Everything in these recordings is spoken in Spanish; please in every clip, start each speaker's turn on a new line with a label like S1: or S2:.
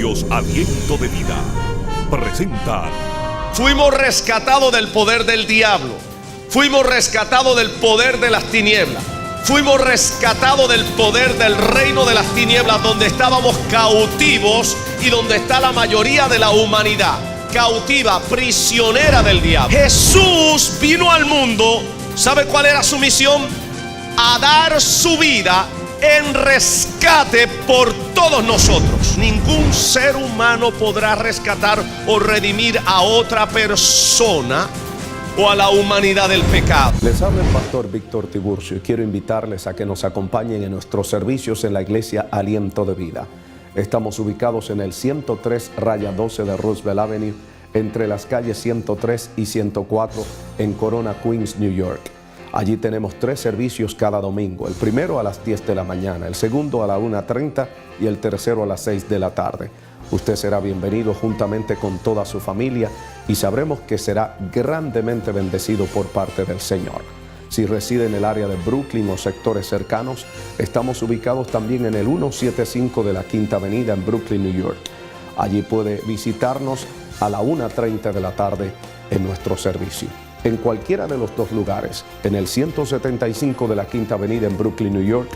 S1: Ministerios Aliento de Vida presentan:
S2: fuimos rescatados del poder del diablo, fuimos rescatados del poder de las tinieblas, fuimos rescatados del poder del reino de las tinieblas, donde estábamos cautivos y donde está la mayoría de la humanidad, cautiva, prisionera del diablo. Jesús vino al mundo. ¿Sabe cuál era su misión? A dar su vida en rescate por todos nosotros. Ningún ser humano podrá rescatar o redimir a otra persona o a la humanidad del pecado.
S3: Les habla el pastor Víctor Tiburcio y quiero invitarles a que nos acompañen en nuestros servicios en la iglesia Aliento de Vida. Estamos ubicados en el 103-12 de Roosevelt Avenue, entre las calles 103 y 104 en Corona, Queens, New York. Allí tenemos 3 servicios cada domingo: el primero a las 10 de la mañana, el segundo a la 1:30 y el tercero a las 6 de la tarde. Usted será bienvenido juntamente con toda su familia y sabremos que será grandemente bendecido por parte del Señor. Si reside en el área de Brooklyn o sectores cercanos, estamos ubicados también en el 175 de la Quinta Avenida en Brooklyn, New York. Allí puede visitarnos a la 1:30 de la tarde en nuestro servicio. En cualquiera de los 2 lugares, en el 175 de la Quinta Avenida en Brooklyn, New York,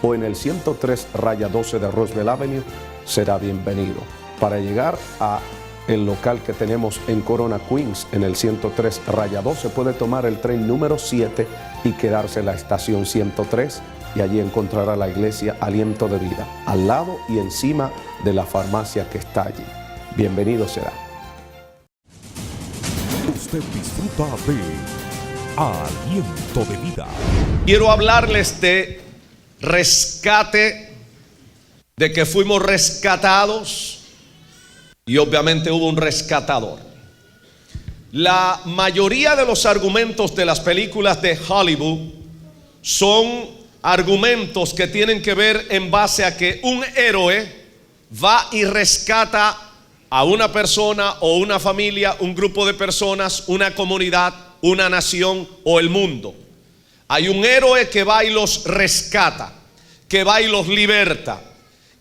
S3: o en el 103-12 de Roosevelt Avenue, será bienvenido. Para llegar a el local que tenemos en Corona, Queens, en el 103-12, puede tomar el tren número 7 y quedarse en la estación 103, y allí encontrará la iglesia Aliento de Vida, al lado y encima de la farmacia que está allí. Bienvenido será.
S1: Usted disfruta de Aliento de Vida.
S2: Quiero hablarles de rescate, de que fuimos rescatados y obviamente hubo un rescatador. La mayoría de los argumentos de las películas de Hollywood son argumentos que tienen que ver en base a que un héroe va y rescata a una persona o una familia, un grupo de personas, una comunidad, una nación o el mundo. Hay un héroe que va y los rescata, que va y los liberta.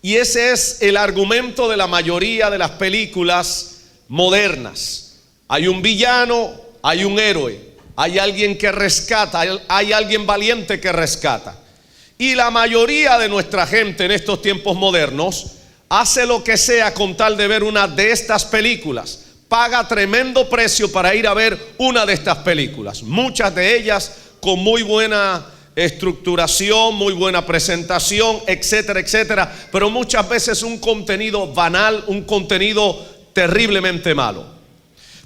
S2: Y ese es el argumento de la mayoría de las películas modernas. Hay un villano, hay un héroe, hay alguien que rescata, hay alguien valiente que rescata. Y la mayoría de nuestra gente en estos tiempos modernos hace lo que sea con tal de ver una de estas películas. Paga tremendo precio para ir a ver una de estas películas. Muchas de ellas con muy buena estructuración, muy buena presentación, etcétera, etcétera. Pero muchas veces un contenido banal, un contenido terriblemente malo.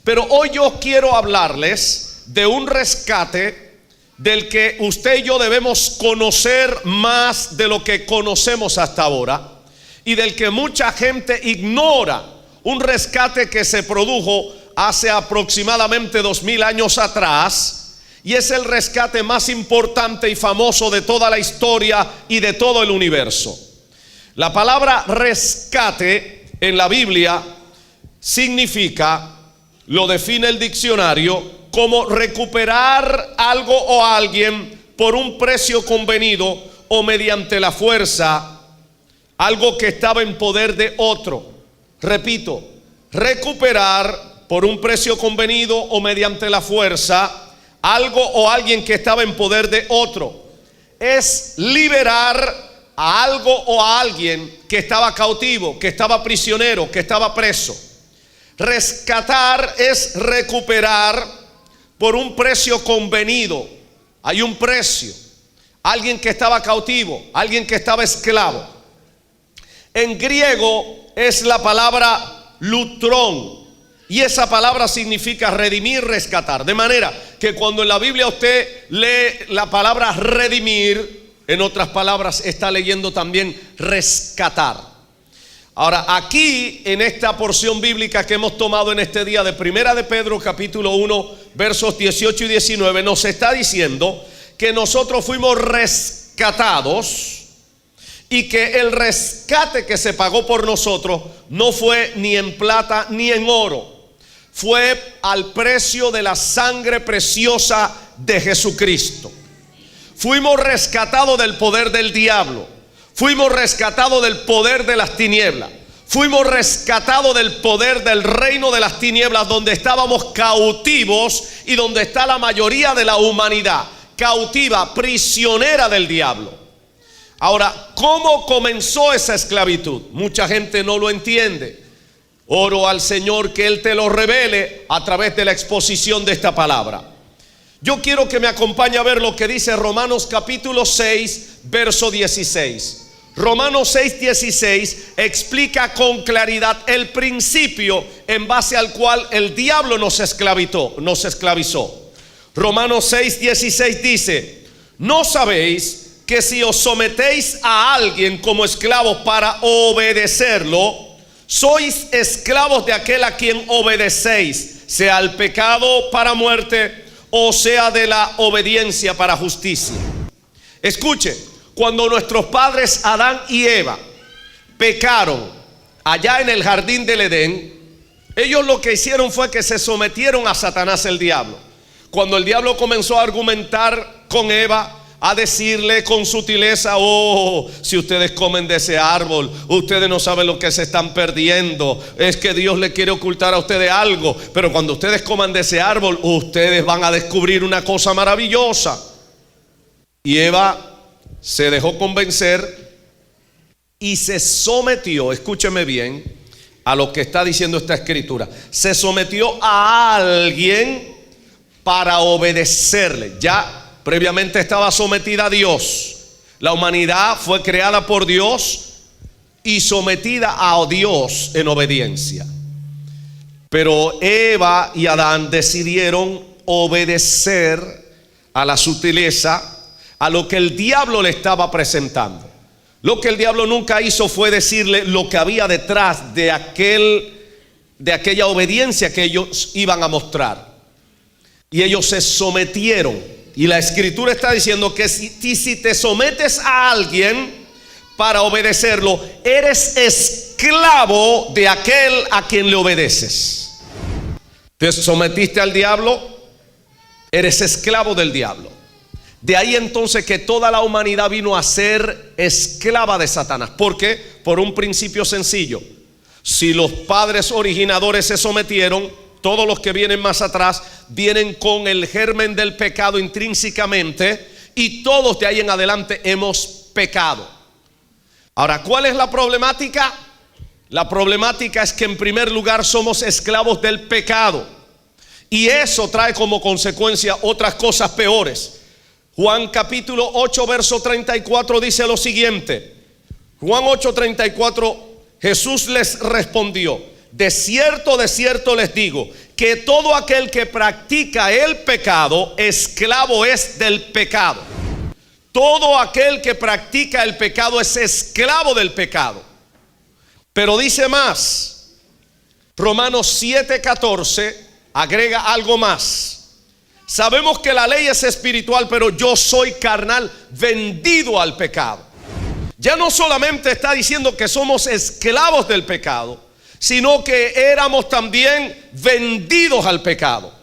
S2: Pero hoy yo quiero hablarles de un rescate del que usted y yo debemos conocer más de lo que conocemos hasta ahora, y del que mucha gente ignora. Un rescate que se produjo hace aproximadamente 2000 años atrás, y es el rescate más importante y famoso de toda la historia y de todo el universo. La palabra rescate en la Biblia significa, lo define el diccionario, como recuperar algo o alguien por un precio convenido o mediante la fuerza, algo que estaba en poder de otro. Repito, recuperar por un precio convenido o mediante la fuerza algo o alguien que estaba en poder de otro. Es liberar a algo o a alguien que estaba cautivo, que estaba prisionero, que estaba preso. Rescatar es recuperar por un precio convenido. Hay un precio. Alguien que estaba cautivo, alguien que estaba esclavo. En griego es la palabra lutrón, y esa palabra significa redimir, rescatar. De manera que cuando en la Biblia usted lee la palabra redimir, en otras palabras está leyendo también rescatar. Ahora, aquí en esta porción bíblica que hemos tomado en este día de Primera de Pedro capítulo 1 versos 18 y 19, nos está diciendo que nosotros fuimos rescatados, y que el rescate que se pagó por nosotros no fue ni en plata ni en oro. Fue al precio de la sangre preciosa de Jesucristo. Fuimos rescatados del poder del diablo. Fuimos rescatados del poder de las tinieblas. Fuimos rescatados del poder del reino de las tinieblas, donde estábamos cautivos y donde está la mayoría de la humanidad, cautiva, prisionera del diablo. Ahora, ¿cómo comenzó esa esclavitud? Mucha gente no lo entiende. Oro al Señor que Él te lo revele a través de la exposición de esta palabra. Yo quiero que me acompañe a ver lo que dice Romanos capítulo 6, verso 16. Romanos 6:16 explica con claridad el principio en base al cual el diablo nos esclavizó. Romanos 6:16 dice: ¿no sabéis que si os sometéis a alguien como esclavos para obedecerlo, sois esclavos de aquel a quien obedecéis, sea el pecado para muerte o sea de la obediencia para justicia? Escuche. Cuando nuestros padres Adán y Eva pecaron allá en el jardín del Edén, ellos lo que hicieron fue que se sometieron a Satanás, el diablo. Cuando el diablo comenzó a argumentar con Eva, a decirle con sutileza: oh, si ustedes comen de ese árbol, ustedes no saben lo que se están perdiendo, es que Dios le quiere ocultar a ustedes algo, pero cuando ustedes coman de ese árbol, ustedes van a descubrir una cosa maravillosa. Y Eva se dejó convencer y se sometió, escúcheme bien, a lo que está diciendo esta escritura. Se sometió a alguien para obedecerle. Ya previamente estaba sometida a Dios. La humanidad fue creada por Dios y sometida a Dios en obediencia. Pero Eva y Adán decidieron obedecer a la sutileza, a lo que el diablo le estaba presentando. Lo que el diablo nunca hizo fue decirle lo que había detrás de aquella obediencia que ellos iban a mostrar. Y ellos se sometieron. Y la escritura está diciendo que si te sometes a alguien para obedecerlo, eres esclavo de aquel a quien le obedeces. ¿Te sometiste al diablo? Eres esclavo del diablo. De ahí entonces que toda la humanidad vino a ser esclava de Satanás. ¿Por qué? Por un principio sencillo. Si los padres originadores se sometieron, todos los que vienen más atrás vienen con el germen del pecado intrínsecamente, y todos de ahí en adelante hemos pecado. Ahora, ¿cuál es la problemática? La problemática es que en primer lugar somos esclavos del pecado, y eso trae como consecuencia otras cosas peores. Juan capítulo 8 verso 34 dice lo siguiente. Juan 8:34, Jesús les respondió: de cierto les digo, que todo aquel que practica el pecado, esclavo es del pecado. Todo aquel que practica el pecado es esclavo del pecado. Pero dice más, Romanos 7:14 agrega algo más. Sabemos que la ley es espiritual, pero yo soy carnal, vendido al pecado. Ya no solamente está diciendo que somos esclavos del pecado, sino que éramos también vendidos al pecado.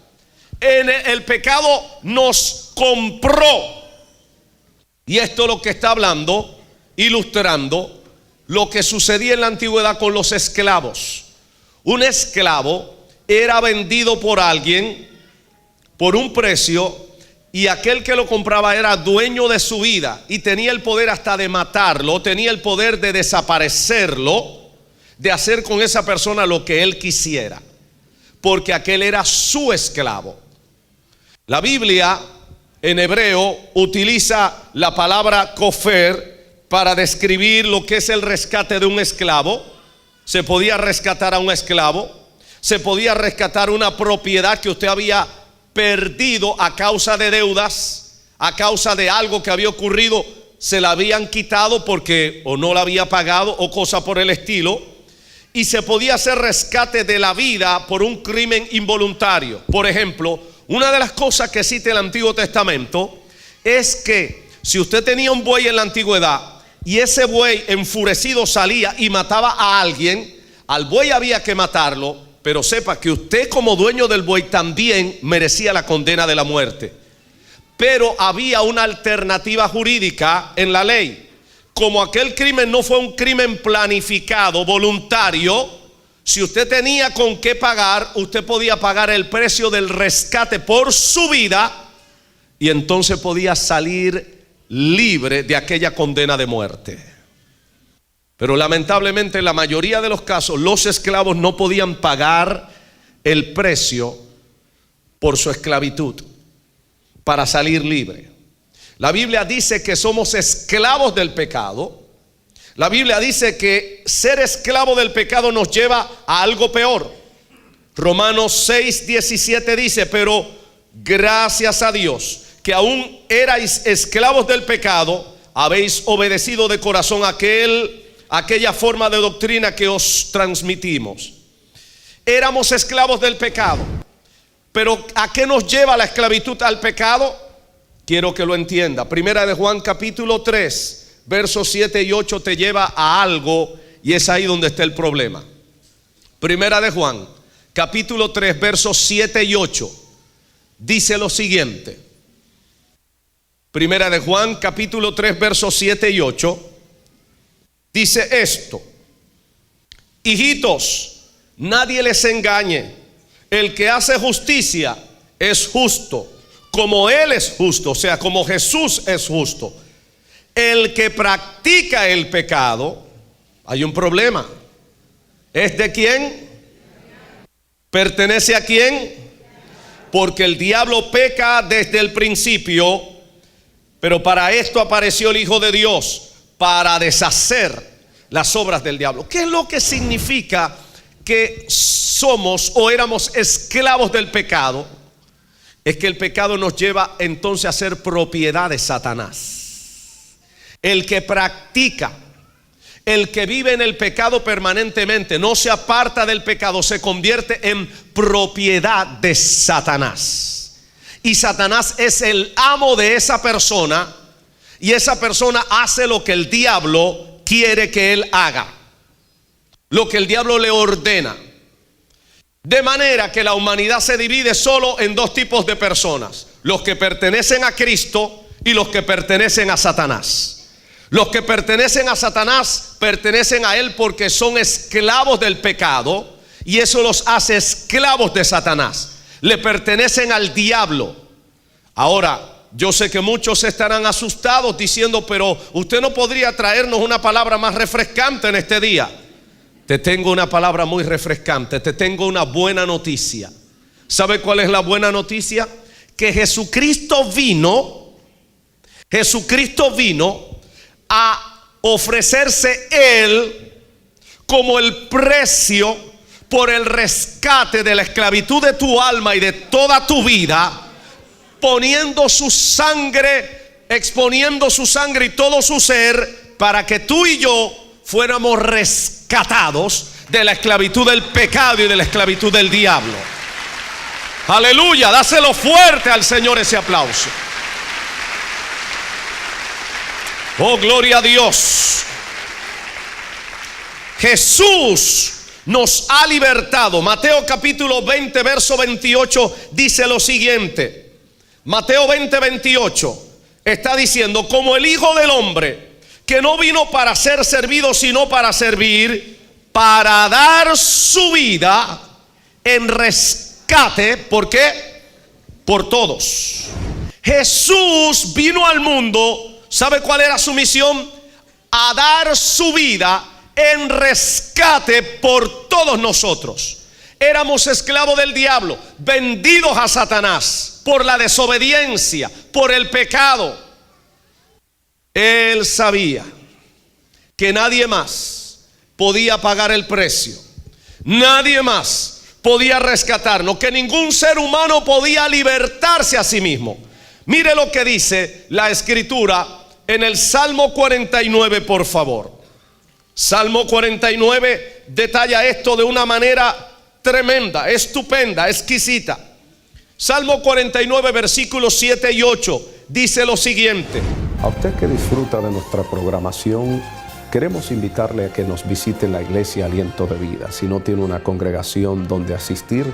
S2: El pecado nos compró. Y esto es lo que está hablando, ilustrando lo que sucedía en la antigüedad con los esclavos. Un esclavo era vendido por alguien por un precio, y aquel que lo compraba era dueño de su vida y tenía el poder hasta de matarlo, tenía el poder de desaparecerlo, de hacer con esa persona lo que él quisiera, porque aquel era su esclavo. La Biblia en hebreo utiliza la palabra kofer para describir lo que es el rescate de un esclavo. Se podía rescatar a un esclavo, se podía rescatar una propiedad que usted había perdido a causa de deudas, a causa de algo que había ocurrido, se la habían quitado porque o no la había pagado o cosa por el estilo. Y se podía hacer rescate de la vida por un crimen involuntario. Por ejemplo, una de las cosas que cita el Antiguo Testamento es que si usted tenía un buey en la antigüedad y ese buey enfurecido salía y mataba a alguien, al buey había que matarlo. Pero sepa que usted como dueño del buey también merecía la condena de la muerte. Pero había una alternativa jurídica en la ley. como aquel crimen no fue un crimen planificado, voluntario, si usted tenía con qué pagar, usted podía pagar el precio del rescate por su vida y entonces podía salir libre de aquella condena de muerte. Pero lamentablemente en la mayoría de los casos los esclavos no podían pagar el precio por su esclavitud para salir libre. La Biblia dice que somos esclavos del pecado. La Biblia dice que ser esclavo del pecado nos lleva a algo peor. Romanos 6:17 dice: pero gracias a Dios que aún erais esclavos del pecado, habéis obedecido de corazón aquella forma de doctrina que os transmitimos. Éramos esclavos del pecado, pero ¿a qué nos lleva la esclavitud al pecado? Quiero que lo entienda. Primera de Juan capítulo 3, versos 7 y 8 te lleva a algo, y es ahí donde está el problema. Primera de Juan capítulo 3, versos 7 y 8 dice lo siguiente. Primera de Juan capítulo 3, versos 7 y 8 dice esto: hijitos, nadie les engañe. El que hace justicia es justo, como Él es justo, o sea, como Jesús es justo. El que practica el pecado, hay un problema. ¿Es de quién? ¿Pertenece a quién? Porque el diablo peca desde el principio, pero para esto apareció el Hijo de Dios, para deshacer las obras del diablo. ¿Qué es lo que significa que somos o éramos esclavos del pecado? Es que el pecado nos lleva entonces a ser propiedad de Satanás. El que practica, el que vive en el pecado permanentemente, no se aparta del pecado, se convierte en propiedad de Satanás. Y Satanás es el amo de esa persona, y esa persona hace lo que el diablo quiere que él haga, lo que el diablo le ordena. De manera que la humanidad se divide solo en dos tipos de personas: los que pertenecen a Cristo y los que pertenecen a Satanás. Los que pertenecen a Satanás pertenecen a él porque son esclavos del pecado, y eso los hace esclavos de Satanás. Le pertenecen al diablo. Ahora, yo sé que muchos estarán asustados diciendo: pero usted no podría traernos una palabra más refrescante en este día. Te tengo una palabra muy refrescante, te tengo una buena noticia. ¿Sabe cuál es la buena noticia? Que Jesucristo vino a ofrecerse Él como el precio por el rescate de la esclavitud de tu alma y de toda tu vida, poniendo su sangre, exponiendo su sangre y todo su ser, para que tú y yo fuéramos rescatados de la esclavitud del pecado y de la esclavitud del diablo. Aleluya, dáselo fuerte al Señor ese aplauso. Oh, gloria a Dios. Jesús nos ha libertado. Mateo capítulo 20, verso 28 dice lo siguiente. Mateo 20, 28 está diciendo: como el Hijo del Hombre, que no vino para ser servido, sino para servir, para dar su vida en rescate. ¿Por qué? Por todos. Jesús vino al mundo. ¿Sabe cuál era su misión? A dar su vida en rescate por todos nosotros. Éramos esclavos del diablo, vendidos a Satanás por la desobediencia, por el pecado. Él sabía que nadie más podía pagar el precio, nadie más podía rescatarnos, que ningún ser humano podía libertarse a sí mismo. Mire lo que dice la Escritura en el Salmo 49, por favor. Salmo 49 detalla esto de una manera tremenda, estupenda, exquisita. Salmo 49, versículos 7 y 8 dice lo siguiente.
S3: A usted que disfruta de nuestra programación, queremos invitarle a que nos visite en la Iglesia Aliento de Vida. Si no tiene una congregación donde asistir,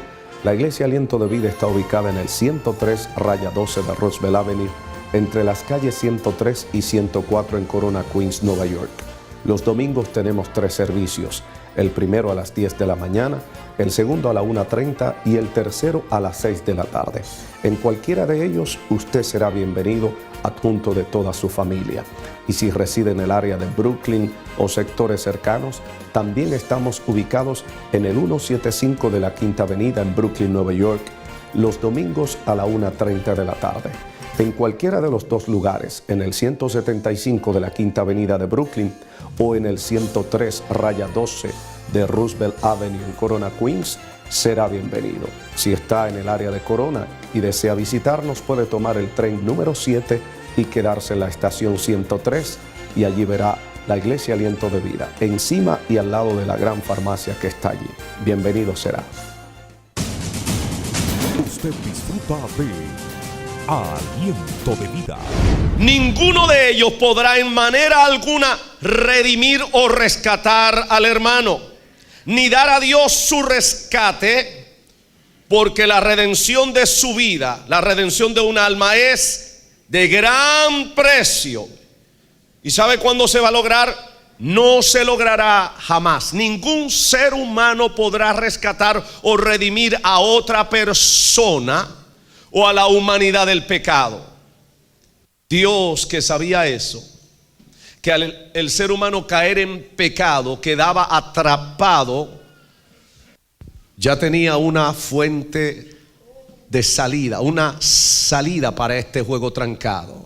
S3: la Iglesia Aliento de Vida está ubicada en el 103-12 de Roosevelt Avenue, entre las calles 103 y 104 en Corona, Queens, Nueva York. Los domingos tenemos 3 servicios, el primero a las 10 de la mañana, el segundo a la 1:30 y el tercero a las 6 de la tarde. En cualquiera de ellos usted será bienvenido adjunto de toda su familia. Y si reside en el área de Brooklyn o sectores cercanos, también estamos ubicados en el 175 de la Quinta Avenida en Brooklyn, Nueva York, los domingos a la 1:30 de la tarde. En cualquiera de los 2 lugares, en el 175 de la Quinta Avenida de Brooklyn o en el 103-12 de Roosevelt Avenue en Corona, Queens, será bienvenido. Si está en el área de Corona y desea visitarnos, puede tomar el tren número 7 y quedarse en la estación 103 y allí verá la Iglesia Aliento de Vida, encima y al lado de la gran farmacia que está allí. Bienvenido será.
S1: Usted disfruta de Aliento de Vida.
S2: Ninguno de ellos podrá en manera alguna redimir o rescatar al hermano, ni dar a Dios su rescate, porque la redención de su vida, la redención de un alma es de gran precio. ¿Y sabe cuándo se va a lograr? No se logrará jamás. Ningún ser humano podrá rescatar o redimir a otra persona o a la humanidad del pecado. Dios, que sabía eso, que al el ser humano caer en pecado quedaba atrapado, ya tenía una fuente de salida, una salida para este juego trancado.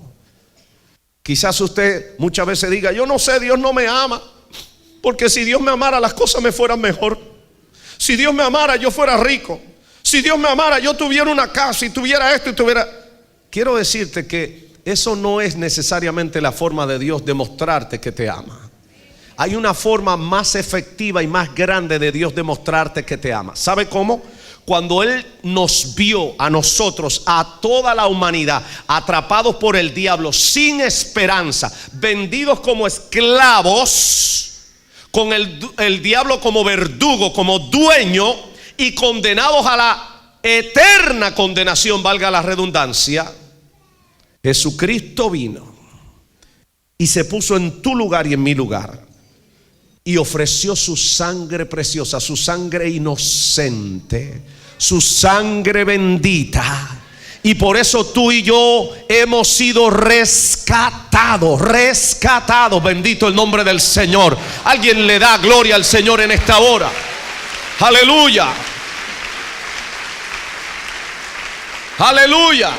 S2: Quizás usted muchas veces diga: yo no sé, Dios no me ama, porque si Dios me amara las cosas me fueran mejor. Si Dios me amara yo fuera rico. Si Dios me amara yo tuviera una casa y tuviera esto y tuviera... Quiero decirte que eso no es necesariamente la forma de Dios de mostrarte que te ama. Hay una forma más efectiva y más grande de Dios de mostrarte que te ama. ¿Sabe cómo? Cuando Él nos vio a nosotros, a toda la humanidad, atrapados por el diablo, sin esperanza, vendidos como esclavos, con el diablo como verdugo, como dueño, y condenados a la eterna condenación, valga la redundancia, Jesucristo vino y se puso en tu lugar y en mi lugar y ofreció su sangre preciosa, su sangre inocente, su sangre bendita. Y por eso tú y yo hemos sido rescatados, bendito el nombre del Señor. Alguien le da gloria al Señor en esta hora. Aleluya. Aleluya.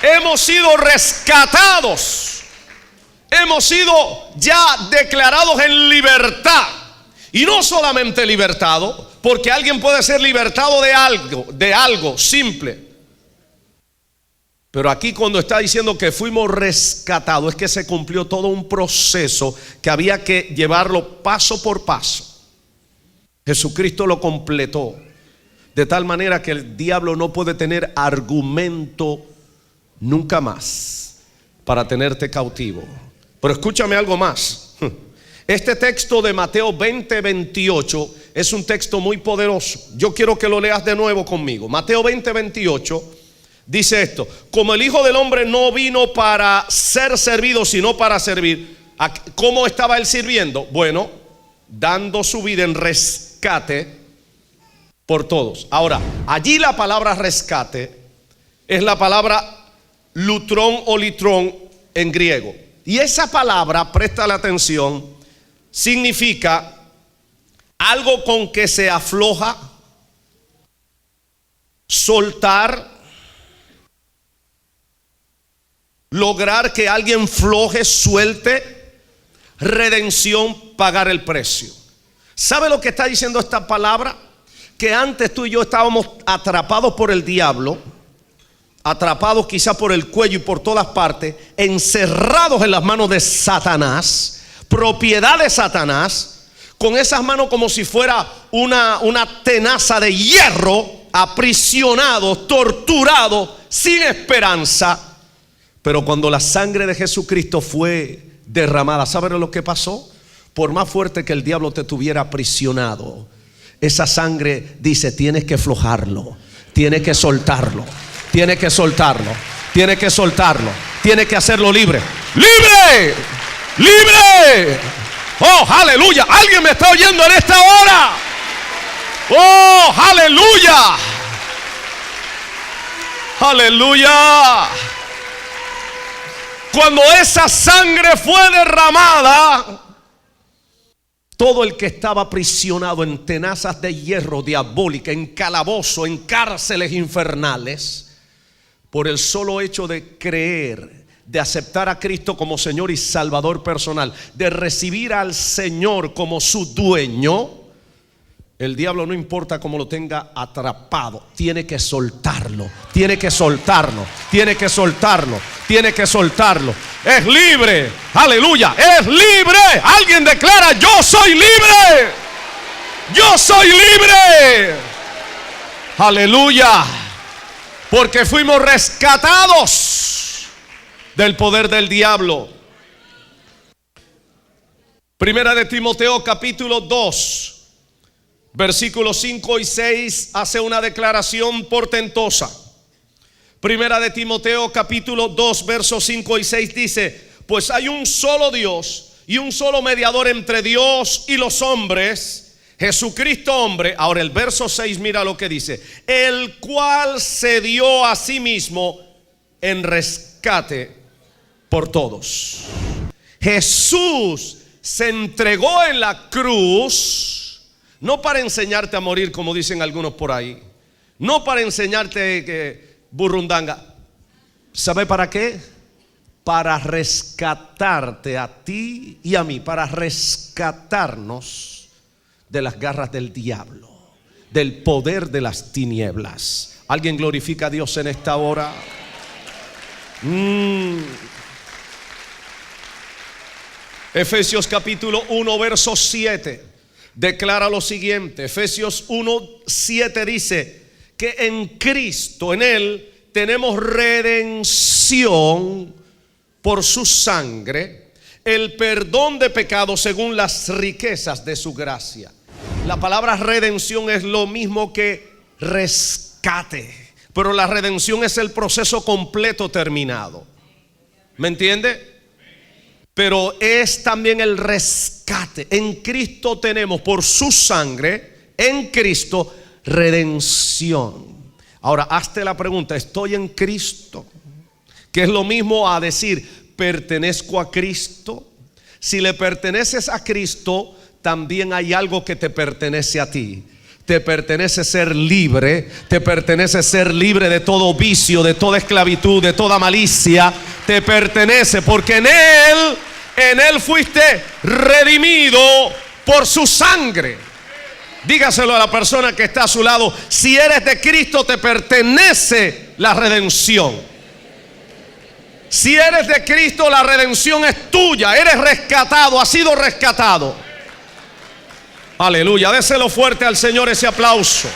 S2: Hemos sido rescatados. Hemos sido ya declarados en libertad. Y no solamente libertado, porque alguien puede ser libertado de algo simple. Pero aquí cuando está diciendo que fuimos rescatados, es que se cumplió todo un proceso que había que llevarlo paso por paso. Jesucristo lo completó, de tal manera que el diablo no puede tener argumento nunca más para tenerte cautivo. Pero escúchame algo más. Este texto de Mateo 20:28 es un texto muy poderoso. Yo quiero que lo leas de nuevo conmigo. Mateo 20:28 dice esto: como el Hijo del Hombre no vino para ser servido, sino para servir. ¿Cómo estaba él sirviendo? Bueno, dando su vida en rescate por todos. Ahora, allí la palabra rescate es la palabra lutrón o litrón en griego. Y esa palabra, presta la atención, significa algo con que se afloja, soltar, lograr que alguien floje, suelte, redención, pagar el precio. ¿Sabe lo que está diciendo esta palabra? Que antes tú y yo estábamos atrapados por el diablo, atrapados quizá por el cuello y por todas partes, encerrados en las manos de Satanás, propiedad de Satanás, con esas manos como si fuera una tenaza de hierro, aprisionados, torturados, sin esperanza. Pero cuando la sangre de Jesucristo fue derramada, ¿saben lo que pasó? Por más fuerte que el diablo te tuviera aprisionado, esa sangre dice: tienes que aflojarlo, tienes que soltarlo, tienes que soltarlo. Tiene que soltarlo. Tiene que hacerlo libre. ¡Libre! ¡Libre! ¡Oh, aleluya! ¿Alguien me está oyendo en esta hora? ¡Oh, aleluya! ¡Aleluya! Cuando esa sangre fue derramada, todo el que estaba aprisionado en tenazas de hierro diabólica, en calabozo, en cárceles infernales, por el solo hecho de creer, de aceptar a Cristo como Señor y Salvador personal, de recibir al Señor como su dueño, el diablo, no importa cómo lo tenga atrapado, tiene que soltarlo, tiene que soltarlo, tiene que soltarlo, tiene que soltarlo. Es libre, aleluya, es libre. Alguien declara: yo soy libre, yo soy libre, aleluya, porque fuimos rescatados del poder del diablo. Primera de Timoteo capítulo 2 versículos 5 y 6 hace una declaración portentosa. Primera de Timoteo capítulo 2 versos 5 y 6 dice: pues hay un solo Dios y un solo mediador entre Dios y los hombres, Jesucristo hombre. Ahora el verso 6, mira lo que dice: el cual se dio a sí mismo en rescate por todos. Jesús se entregó en la cruz, no para enseñarte a morir, como dicen algunos por ahí, no para enseñarte que burrundanga. ¿Sabe para qué? Para rescatarte a ti y a mí, para rescatarnos de las garras del diablo, del poder de las tinieblas. ¿Alguien glorifica a Dios en esta hora? Efesios capítulo 1 verso 7 declara lo siguiente. Efesios 1:7 dice que en Cristo, en Él, tenemos redención por su sangre, el perdón de pecados según las riquezas de su gracia. La palabra redención es lo mismo que rescate, pero la redención es el proceso completo terminado. ¿Me entiende? Pero es también el rescate. En Cristo tenemos, por su sangre, en Cristo, redención. Ahora, hazte la pregunta: ¿estoy en Cristo? Que es lo mismo a decir, ¿pertenezco a Cristo? Si le perteneces a Cristo, también hay algo que te pertenece a ti. Te pertenece ser libre, te pertenece ser libre de todo vicio, de toda esclavitud, de toda malicia. Te pertenece porque en Él fuiste redimido por su sangre. Dígaselo a la persona que está a su lado: si eres de Cristo, te pertenece la redención. Si eres de Cristo, la redención es tuya. Eres rescatado, has sido rescatado. Aleluya, déselo fuerte al Señor ese aplauso.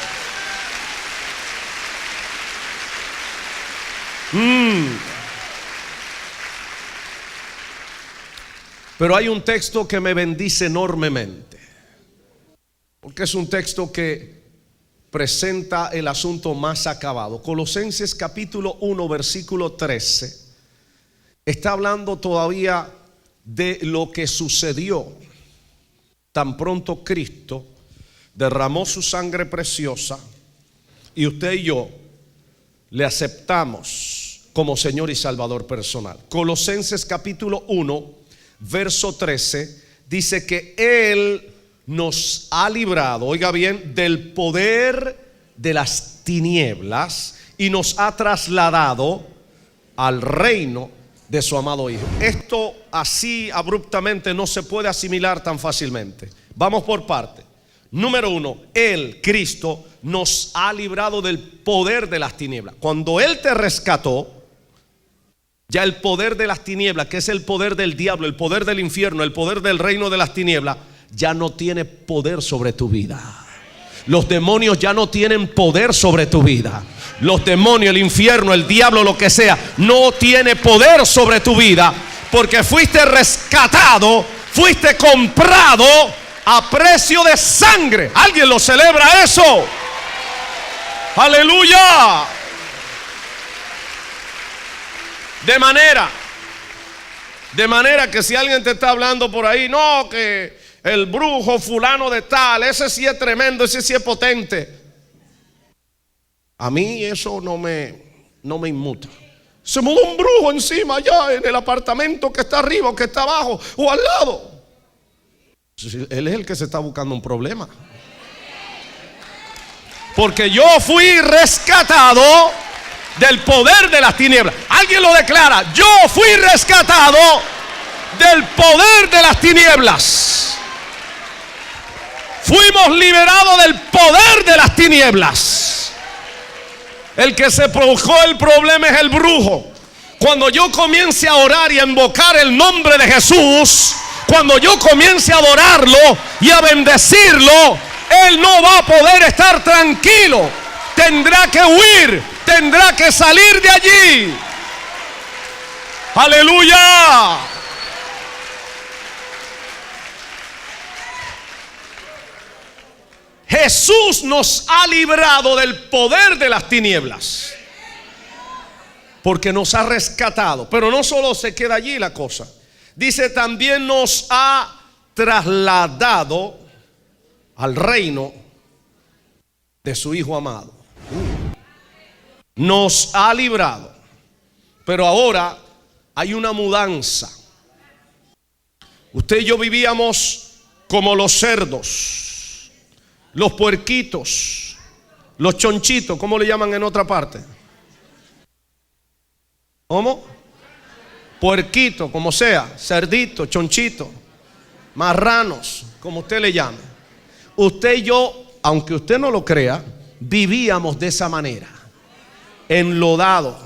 S2: Pero hay un texto que me bendice enormemente, porque es un texto que presenta el asunto más acabado. Colosenses capítulo 1 versículo 13 está hablando todavía de lo que sucedió tan pronto Cristo derramó su sangre preciosa y usted y yo le aceptamos como Señor y Salvador personal. Colosenses capítulo 1 verso 13 dice que Él nos ha librado, oiga bien, del poder de las tinieblas y nos ha trasladado al reino de su amado Hijo. Esto así abruptamente no se puede asimilar tan fácilmente. Vamos por parte. Número 1, Él, Cristo, nos ha librado del poder de las tinieblas. Cuando Él te rescató, ya el poder de las tinieblas, que es el poder del diablo, el poder del infierno, el poder del reino de las tinieblas, ya no tiene poder sobre tu vida. Los demonios ya no tienen poder sobre tu vida. Los demonios, el infierno, el diablo, lo que sea, no tiene poder sobre tu vida, porque fuiste rescatado, fuiste comprado a precio de sangre. ¿Alguien lo celebra eso? Aleluya. De manera que si alguien te está hablando por ahí, no, que el brujo fulano de tal, ese sí es tremendo, ese sí es potente. A mí eso no me inmuta. Se mudó un brujo encima allá en el apartamento que está arriba o que está abajo o al lado. Él es el que se está buscando un problema. Porque yo fui rescatado del poder de las tinieblas. Alguien lo declara: yo fui rescatado del poder de las tinieblas. Fuimos liberados del poder de las tinieblas. El que se provocó el problema es el brujo. Cuando yo comience a orar y a invocar el nombre de Jesús, cuando yo comience a adorarlo y a bendecirlo, él no va a poder estar tranquilo. Tendrá que huir, tendrá que salir de allí. Aleluya. Jesús nos ha librado del poder de las tinieblas, porque nos ha rescatado. Pero no solo se queda allí la cosa. Dice, también nos ha trasladado al reino de su Hijo amado. Nos ha librado. Pero ahora hay una mudanza. Usted y yo vivíamos como los cerdos, los puerquitos, los chonchitos, ¿cómo le llaman en otra parte? ¿Cómo? Puerquito, como sea, cerdito, chonchito, marranos, como usted le llame. Usted y yo, aunque usted no lo crea, vivíamos de esa manera, enlodados,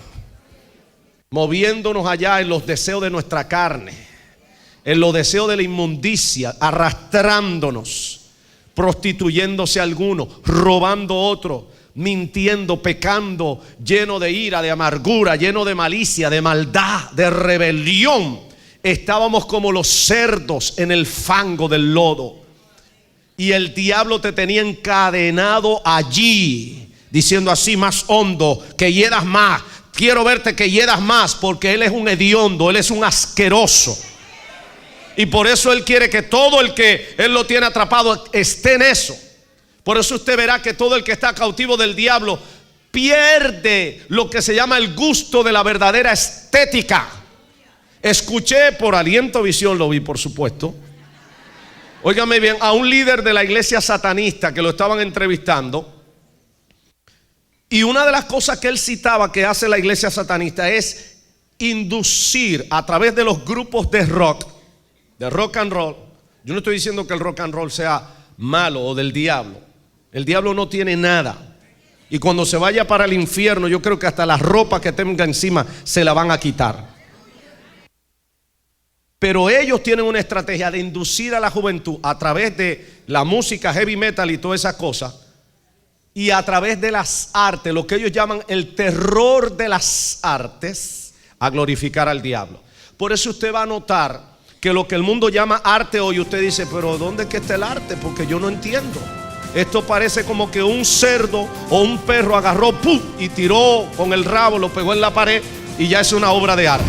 S2: moviéndonos allá en los deseos de nuestra carne, en los deseos de la inmundicia, arrastrándonos, prostituyéndose alguno, robando otro, mintiendo, pecando, lleno de ira, de amargura, lleno de malicia, de maldad, de rebelión. Estábamos como los cerdos en el fango del lodo, y el diablo te tenía encadenado allí, diciendo así más hondo, que hieras más, quiero verte que hieras más, porque él es un hediondo, él es un asqueroso. Y por eso él quiere que todo el que él lo tiene atrapado esté en eso. Por eso usted verá que todo el que está cautivo del diablo pierde lo que se llama el gusto de la verdadera estética. Escuché por Aliento Visión, lo vi por supuesto, óigame bien, a un líder de la iglesia satanista que lo estaban entrevistando. Y una de las cosas que él citaba que hace la iglesia satanista es inducir a través de los grupos de rock and roll. Yo no estoy diciendo que el rock and roll sea malo o del diablo. El diablo no tiene nada. Y cuando se vaya para el infierno, yo creo que hasta la ropa que tenga encima se la van a quitar. Pero ellos tienen una estrategia de inducir a la juventud a través de la música heavy metal y todas esas cosas, y a través de las artes, lo que ellos llaman el terror de las artes, a glorificar al diablo. Por eso usted va a notar que lo que el mundo llama arte hoy, usted dice, pero ¿dónde es que está el arte? Porque yo no entiendo. Esto parece como que un cerdo o un perro agarró ¡pum! Y tiró con el rabo, lo pegó en la pared y ya es una obra de arte.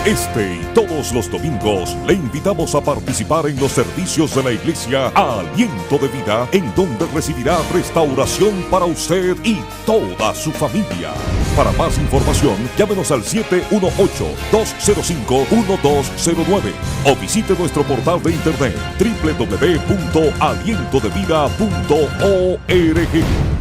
S1: Este y todos los domingos le invitamos a participar en los servicios de la iglesia Aliento de Vida, en donde recibirá restauración para usted y toda su familia. Para más información, llámenos al 718-205-1209 o visite nuestro portal de internet www.alientodevida.org.